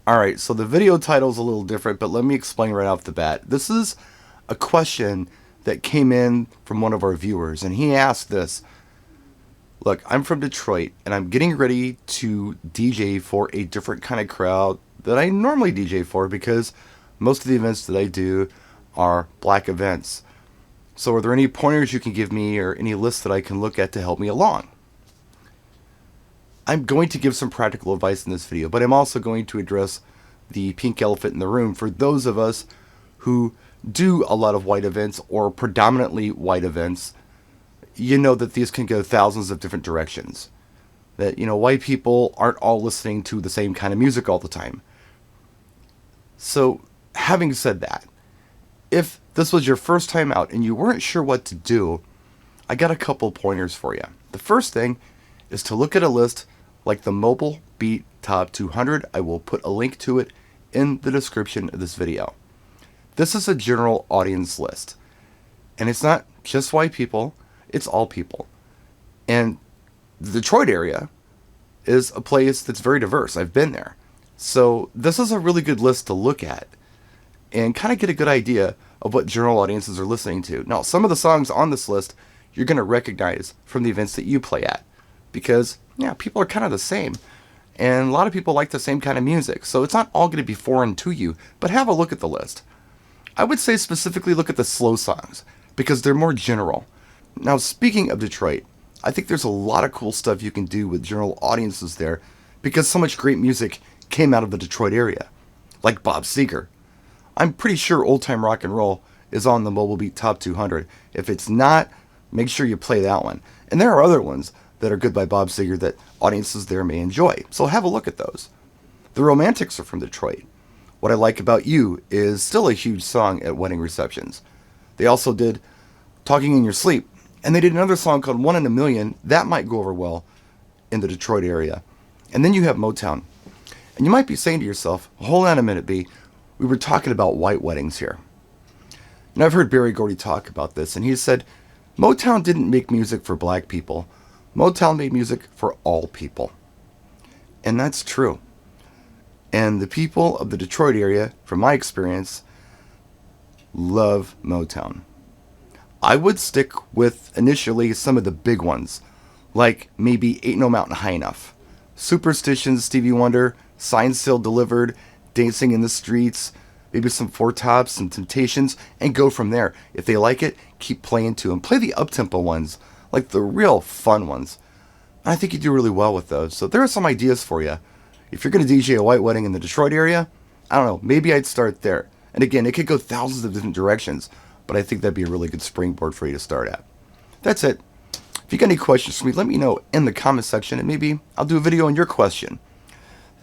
Alright, so the video title is a little different, but let me explain right off the bat. This is a question that came in from one of our viewers, and he asked this. Look, I'm from Detroit, and I'm getting ready to DJ for a different kind of crowd that I normally DJ for because most of the events that I do are black events. So are there any pointers you can give me or any lists that I can look at to help me along? I'm going to give some practical advice in this video, but I'm also going to address the pink elephant in the room for those of us who do a lot of white events or predominantly white events. You know that these can go thousands of different directions. That, white people aren't all listening to the same kind of music all the time. So, having said that, if this was your first time out and you weren't sure what to do, I got a couple pointers for you. The first thing is to look at a list like the Mobile Beat Top 200. I will put a link to it in the description of this video. This is a general audience list. And it's not just white people, it's all people. And the Detroit area is a place that's very diverse. I've been there. So this is a really good list to look at and kind of get a good idea of what general audiences are listening to. Now, some of the songs on this list you're going to recognize from the events that you play at because, people are kind of the same. And a lot of people like the same kind of music. So it's not all going to be foreign to you, but have a look at the list. I would say specifically look at the slow songs because they're more general. Now, speaking of Detroit, I think there's a lot of cool stuff you can do with general audiences there because so much great music came out of the Detroit area, like Bob Seger. I'm pretty sure Old Time Rock and Roll is on the Mobile Beat Top 200. If it's not, make sure you play that one. And there are other ones that are good by Bob Seger that audiences there may enjoy, so have a look at those. The Romantics are from Detroit. What I Like About You is still a huge song at wedding receptions. They also did Talking in Your Sleep, and they did another song called One in a Million. That might go over well in the Detroit area. And then you have Motown. And you might be saying to yourself, hold on a minute, B, we were talking about white weddings here. And I've heard Berry Gordy talk about this, and he said, Motown didn't make music for black people. Motown made music for all people. And that's true. And the people of the Detroit area, from my experience, love Motown. I would stick with initially some of the big ones, like maybe Ain't No Mountain High Enough, Superstitions, Stevie Wonder, Signed, Sealed, Delivered, Dancing in the Streets, maybe some Four Tops, some Temptations, and go from there. If they like it, keep playing to them. Play the up-tempo ones, like the real fun ones. I think you do really well with those. So there are some ideas for you. If you're going to DJ a white wedding in the Detroit area, I don't know, maybe I'd start there. And again, it could go thousands of different directions, but I think that'd be a really good springboard for you to start at. That's it. If you got any questions for me, let me know in the comment section, and maybe I'll do a video on your question.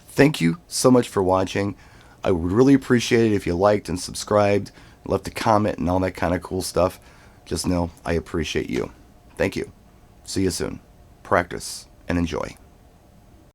Thank you so much for watching. I would really appreciate it if you liked and subscribed, left a comment, and all that kind of cool stuff. Just know I appreciate you. Thank you. See you soon. Practice and enjoy.